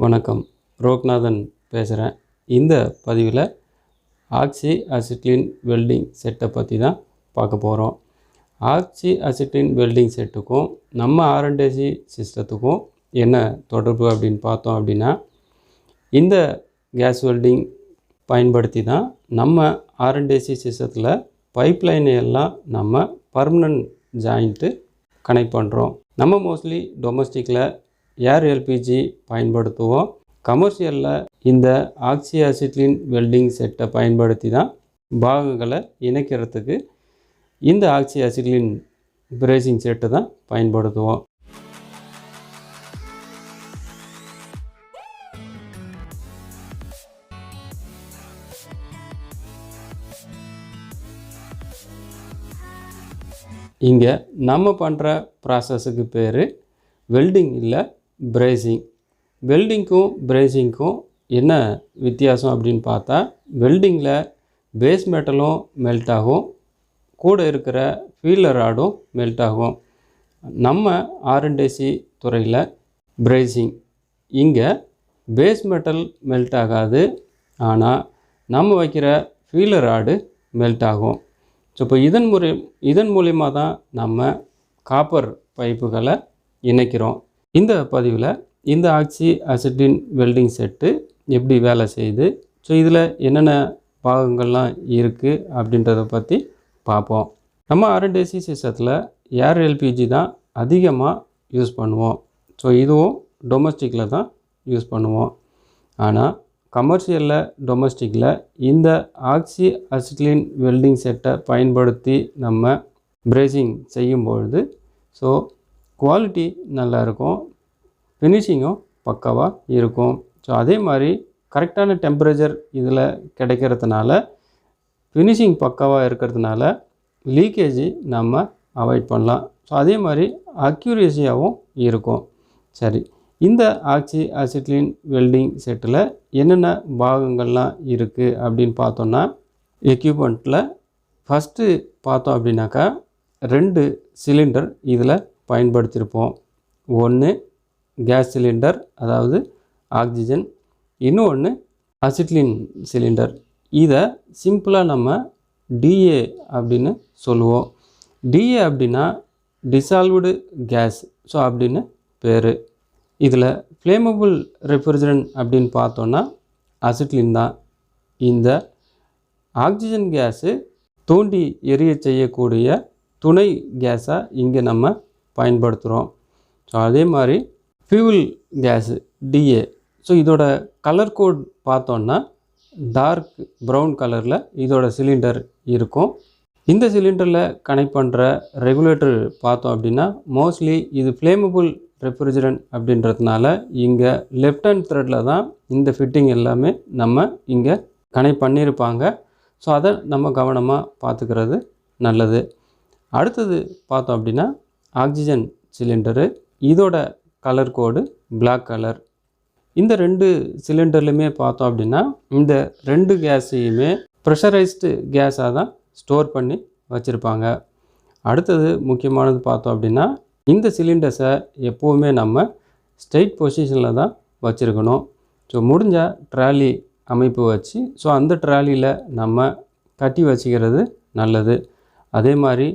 வணக்கம், ரோக்நாதன் பேசுகிறேன். இந்த பதிவில் ஆக்சி அசிட்லின் வெல்டிங் செட்டை பற்றி தான் பார்க்க போகிறோம். ஆக்சி அசிட்லின் வெல்டிங் செட்டுக்கும் நம்ம R&AC சிஸ்டத்துக்கும் என்ன தொடர்பு அப்படின்னு பார்த்தோம் அப்படின்னா, இந்த கேஸ் வெல்டிங் பயன்படுத்தி தான் நம்ம R&AC சிஸ்டத்தில் பைப்லைனை எல்லாம் நம்ம பர்மனன்ட் ஜாயிண்ட்டு கனெக்ட் பண்ணுறோம். நம்ம மோஸ்ட்லி டொமஸ்டிக்கில் ஏர் எல்பிஜி பயன்படுத்துவோம். கமர்ஷியலில் இந்த ஆக்சி அசிட்லின் வெல்டிங் செட்டை பயன்படுத்தி தான் பாகங்களை இணைக்கிறதுக்கு இந்த ஆக்சி அசிட்லின் பிரேசிங் செட்டை தான் பயன்படுத்துவோம். இங்கே நம்ம பண்ணுற ப்ராசஸுக்கு பேர் வெல்டிங் இல்லை பிரேசிங். வெல்டிங்க்கும் பிரேசிங்க்கும் என்ன வித்தியாசம் அப்படின்னு பார்த்தா, வெல்டிங்கில் பேஸ் மெட்டலும் மெல்ட் ஆகும், கூட இருக்கிற ஃபீலர் ராடும் மெல்ட் ஆகும். நம்ம R&AC துறையில் பிரேசிங், இங்கே பேஸ் மெட்டல் மெல்ட் ஆகாது, ஆனால் நம்ம வைக்கிற ஃபீலர் ராடு மெல்ட் ஆகும். ஸோ இப்போ இதன் மூலிமா தான் நம்ம காப்பர் பைப்புகளை இணைக்கிறோம். இந்த பதிவில் இந்த ஆக்சி அசிட்லின் வெல்டிங் செட்டு எப்படி வேலை செய்யுது, ஸோ இதில் என்னென்ன பாகங்கள்லாம் இருக்குது அப்படின்றத பற்றி பார்ப்போம். நம்ம R&AC சிஸ்டத்தில் ஏர் எல்பிஜி தான் அதிகமாக யூஸ் பண்ணுவோம். ஸோ இதுவும் டொமஸ்டிக்கில் தான் யூஸ் பண்ணுவோம். ஆனால் கமர்ஷியலில் டொமஸ்டிக்கில் இந்த ஆக்சி அசிட்லின் வெல்டிங் செட்டை பயன்படுத்தி நம்ம பிரேசிங் செய்யும்பொழுது ஸோ குவாலிட்டி நல்லாயிருக்கும், ஃபினிஷிங்கும் பக்காவாக இருக்கும். ஸோ அதே மாதிரி கரெக்டான டெம்பரேச்சர் இதில் கிடைக்கிறதுனால, ஃபினிஷிங் பக்காவாக இருக்கிறதுனால லீக்கேஜி நம்ம அவாய்ட் பண்ணலாம். ஸோ அதே மாதிரி அக்யூரேசியாகவும் இருக்கும். சரி, இந்த ஆக்சி அசிட்லின் வெல்டிங் செட்டில் என்னென்ன பாகங்கள்லாம் இருக்குது அப்படின்னு பார்த்தோன்னா, எக்யூப்மெண்ட்டில் ஃபஸ்ட்டு பார்த்தோம் அப்படின்னாக்கா 2 சிலிண்டர் இதில் பயன்படுத்தியிருப்போம். ஒன்று கேஸ் சிலிண்டர், அதாவது ஆக்சிஜன், இன்னொன்று அசிட்லின் சிலிண்டர். இதை சிம்பிளாக நம்ம DA அப்படின்னு சொல்லுவோம். DA அப்படின்னா டிசால்வ்டு கேஸ், ஸோ அப்படின்னு பேர். இதில் ஃப்ளேமபிள் ரெஃப்ரிஜரண்ட் அப்படின்னு பார்த்தோன்னா அசிட்லின் தான். இந்த ஆக்சிஜன் கேஸு தூண்டி எரிய செய்யக்கூடிய துணை கேஸாக இங்கே நம்ம பயன்படுத்துகிறோம். ஸோ அதே மாதிரி ஃபியூல் கேஸு DA, ஸோ இதோட கலர் கோட் பார்த்தோன்னா டார்க் ப்ரௌன் கலரில் இதோட சிலிண்டர் இருக்கும். இந்த சிலிண்டரில் கனெக்ட் பண்ணுற ரெகுலேட்டர் பார்த்தோம் அப்படின்னா மோஸ்ட்லி இது ஃப்ளேமபிள் ரெஃப்ரிஜரண்ட் அப்படின்றதுனால இங்கே லெஃப்ட் ஹேண்ட் த்ரெட்டில் தான் இந்த ஃபிட்டிங் எல்லாமே நம்ம இங்கே கனெக்ட் பண்ணியிருப்பாங்க. ஸோ அதை நம்ம கவனமாக பார்த்துக்கிறது நல்லது. அடுத்தது பார்த்தோம் அப்படின்னா ஆக்சிஜன் சிலிண்டரு, இதோட கலர் கோடு பிளாக் கலர். இந்த 2 சிலிண்டர்லையுமே பார்த்தோம் அப்படின்னா இந்த 2 கேஸையுமே ப்ரெஷரைஸ்டு கேஸாக தான் ஸ்டோர் பண்ணி வச்சுருப்பாங்க. அடுத்தது முக்கியமானது பார்த்தோம் அப்படின்னா, இந்த சிலிண்டர்ஸை எப்போவுமே நம்ம ஸ்ட்ரைட் பொசிஷனில் தான் வச்சுருக்கணும். ஸோ முடிஞ்சால் ட்ராலி அமைப்பு வச்சு ஸோ அந்த ட்ராலியில் நம்ம கட்டி வச்சுக்கிறது நல்லது. அதே மாதிரி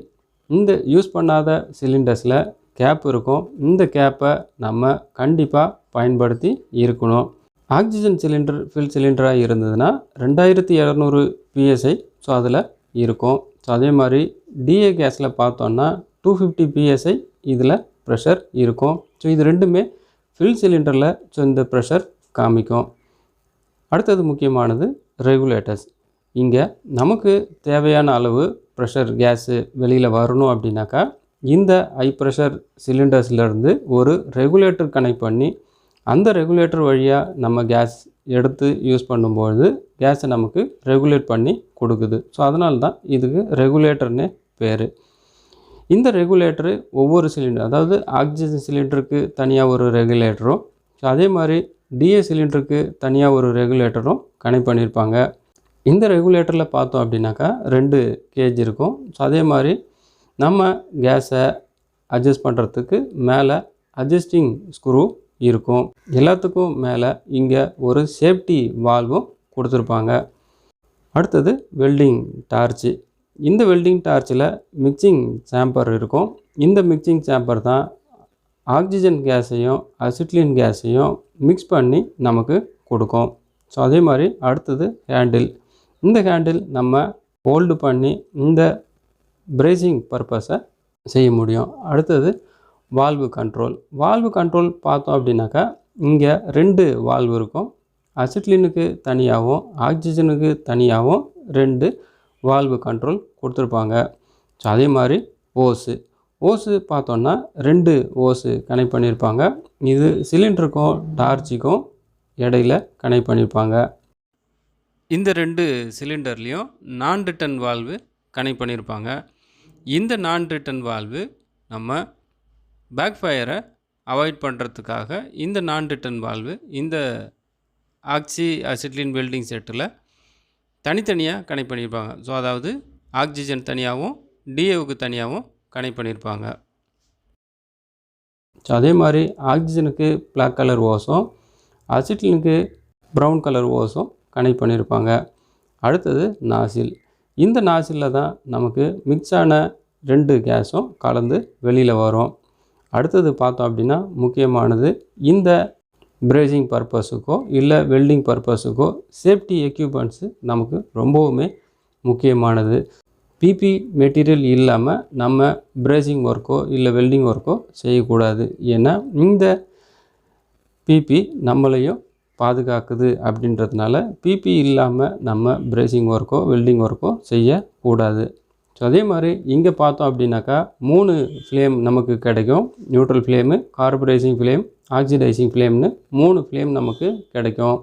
இந்த யூஸ் பண்ணாத சிலிண்டர்ஸில் கேப் இருக்கும். இந்த கேப்பை நம்ம கண்டிப்பாக பயன்படுத்தி இருக்கணும். ஆக்சிஜன் சிலிண்டர் ஃபில் சிலிண்டராக இருந்ததுன்னா 2700 PSI ஸோ அதில் இருக்கும். ஸோ அதே மாதிரி DA கேஸில் பார்த்தோன்னா 250 PSI இதில் ப்ரெஷர் இருக்கும். ஸோ இது ரெண்டுமே ஃபில் சிலிண்டரில் ஸோ இந்த ப்ரெஷர் காமிக்கும். அடுத்தது முக்கியமானது ரெகுலேட்டர்ஸ். இங்கே நமக்கு தேவையான அளவு ப்ரெஷர் கேஸு வெளியில் வரணும் அப்படின்னாக்கா இந்த ஹை ப்ரெஷர் சிலிண்டர்ஸ்லேருந்து ஒரு ரெகுலேட்டர் கனெக்ட் பண்ணி அந்த ரெகுலேட்டர் வழியாக நம்ம கேஸ் எடுத்து யூஸ் பண்ணும்போது கேஸை நமக்கு ரெகுலேட் பண்ணி கொடுக்குது. ஸோ அதனால தான் இதுக்கு ரெகுலேட்டர்னே பேர். இந்த ரெகுலேட்டரு ஒவ்வொரு சிலிண்டர், அதாவது ஆக்சிஜன் சிலிண்டருக்கு தனியாக ஒரு ரெகுலேட்டரும், ஸோ அதே மாதிரி DA சிலிண்டருக்கு தனியாக ஒரு ரெகுலேட்டரும் கனெக்ட் பண்ணியிருப்பாங்க. இந்த ரெகுலேட்டரில் பார்த்தோம் அப்படின்னாக்கா 2 கேஜ் இருக்கும். ஸோ அதே மாதிரி நம்ம கேஸை அட்ஜஸ்ட் பண்ணுறதுக்கு மேலே அட்ஜஸ்டிங் ஸ்க்ரூ இருக்கும். எல்லாத்துக்கும் மேலே இங்கே ஒரு சேஃப்டி வால்வும் கொடுத்துருப்பாங்க. அடுத்தது வெல்டிங் டார்ச்சு. இந்த வெல்டிங் டார்ச்சில் மிக்சிங் சேம்பர் இருக்கும். இந்த மிக்சிங் சேம்பர் தான் ஆக்சிஜன் கேஸையும் அசிட்லின் கேஸையும் மிக்ஸ் பண்ணி நமக்கு கொடுக்கும். ஸோ அதே மாதிரி அடுத்தது ஹேண்டில். இந்த ஹேண்டில் நம்ம ஹோல்டு பண்ணி இந்த பிரேசிங் பர்பஸை செய்ய முடியும். அடுத்தது வால்வு கண்ட்ரோல். வால்வு கண்ட்ரோல் பார்த்தோம் அப்படின்னாக்கா இங்கே 2 வால்வு இருக்கும். அசிட்லினுக்கு தனியாகவும் ஆக்சிஜனுக்கு தனியாகவும் 2 வால்வு கண்ட்ரோல் கொடுத்துருப்பாங்க. ஸோ அதே மாதிரி ஓஸு பார்த்தோன்னா 2 ஓஸு கனெக்ட் பண்ணியிருப்பாங்க. இது சிலிண்டருக்கும் டார்ச்சுக்கும் இடையில் கனெக்ட் பண்ணியிருப்பாங்க. இந்த 2 சிலிண்டர்லேயும் நான் ரிட்டன் வால்வு கனெக்ட் பண்ணியிருப்பாங்க. இந்த நான் ரிட்டன் வால்வு நம்ம பேக் ஃபயரை அவாய்ட் பண்ணுறதுக்காக இந்த நான் ரிட்டன் வால்வு இந்த ஆக்சி அசிட்லின் வெல்டிங் செட்டில் தனித்தனியாக கனெக்ட் பண்ணியிருப்பாங்க. ஸோ அதாவது ஆக்சிஜன் தனியாகவும் டிஏவுக்கு தனியாகவும் கனெக்ட் பண்ணியிருப்பாங்க. ஸோ அதே மாதிரி ஆக்சிஜனுக்கு பிளாக் கலர் ஓஸும் அசிட்லினுக்கு ப்ரௌன் கலர் ஓஸும் கனெக்ட் பண்ணியிருப்பாங்க. அடுத்தது நாசில். இந்த நாசிலில் தான் நமக்கு மிக்ஸான 2 கேஸும் கலந்து வெளியில் வரும். அடுத்தது பார்த்தோம் அப்படின்னா முக்கியமானது இந்த பிரேசிங் பர்பஸுக்கோ இல்லை வெல்டிங் பர்பஸுக்கோ சேஃப்டி எக்யூப்மெண்ட்ஸு நமக்கு ரொம்பவுமே முக்கியமானது. பிபி மெட்டீரியல் இல்லாமல் நம்ம பிரேசிங் ஒர்க்கோ இல்லை வெல்டிங் ஒர்க்கோ செய்யக்கூடாது. ஏன்னா இந்த பிபி நம்மளையும் பாதுகாக்குது. அப்படின்றதுனால பிபி இல்லாமல் நம்ம பிரேசிங் ஒர்க்கோ வெல்டிங் ஒர்க்கோ செய்யக்கூடாது. ஸோ அதே மாதிரி இங்கே பார்த்தோம் அப்படின்னாக்கா 3 ஃப்ளேம் நமக்கு கிடைக்கும். Neutral flame, carburising flame, oxidising ஃப்ளேம்னு 3 ஃப்ளேம் நமக்கு கிடைக்கும்.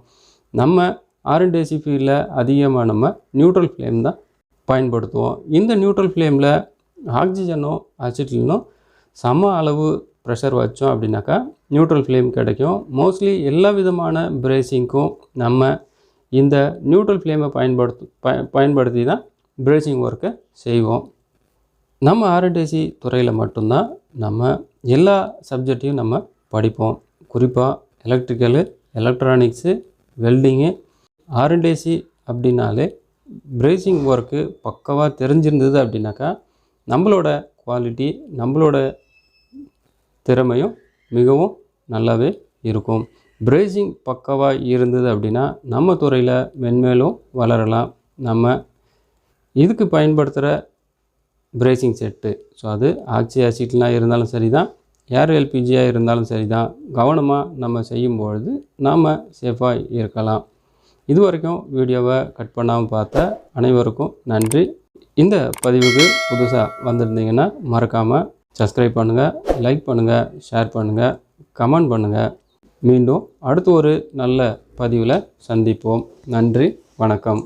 நம்ம R&AC ஃபீல்டில் அதிகமாக நம்ம நியூட்ரல் ஃப்ளேம் தான் பயன்படுத்துவோம். இந்த நியூட்ரல் ஃப்ளேமில் ஆக்சிஜனும் அசிட்லினும் சம அளவு ப்ரெஷர் வச்சோம் அப்படின்னாக்கா நியூட்ரல் ஃப்ளேம் கிடைக்கும். மோஸ்ட்லி எல்லா விதமான பிரேசிங்க்கும் நம்ம இந்த நியூட்ரல் ஃப்ளேமை பயன்படுத்தி தான் பிரேசிங் ஒர்க்கை செய்வோம். நம்ம R&AC துறையில் மட்டும்தான் நம்ம எல்லா சப்ஜெக்டையும் நம்ம படிப்போம். குறிப்பாக எலக்ட்ரிக்கலு, எலக்ட்ரானிக்ஸு, வெல்டிங்கு, R&AC அப்படின்னாலே பிரேசிங் ஒர்க்கு பக்கவாக தெரிஞ்சிருந்தது அப்படின்னாக்கா நம்மளோட குவாலிட்டி, நம்மளோட திறமையும் மிகவும் நல்லாவே இருக்கும். பிரேசிங் பக்கவாக இருந்தது அப்படின்னா நம்ம துறையில் மென்மேலும் வளரலாம். நம்ம இதுக்கு பயன்படுத்துகிற பிரேசிங் செட்டு, ஸோ அது ஆக்சி ஆசிட்லாம் இருந்தாலும் சரி தான், ஏர் எல்பிஜியாக இருந்தாலும் சரி தான், கவனமாக நம்ம செய்யும்பொழுது நாம் சேஃபாக இருக்கலாம். இது வரைக்கும் வீடியோவை கட் பண்ணாமல் பார்த்த அனைவருக்கும் நன்றி. இந்த பதிவுக்கு புதுசாக வந்திருந்தீங்கன்னா மறக்காமல் சப்ஸ்கிரைப் பண்ணுங்கள், லைக் பண்ணுங்கள், ஷேர் பண்ணுங்கள், கமெண்ட் பண்ணுங்கள். மீண்டும் அடுத்து ஒரு நல்ல பதிவில் சந்திப்போம். நன்றி, வணக்கம்.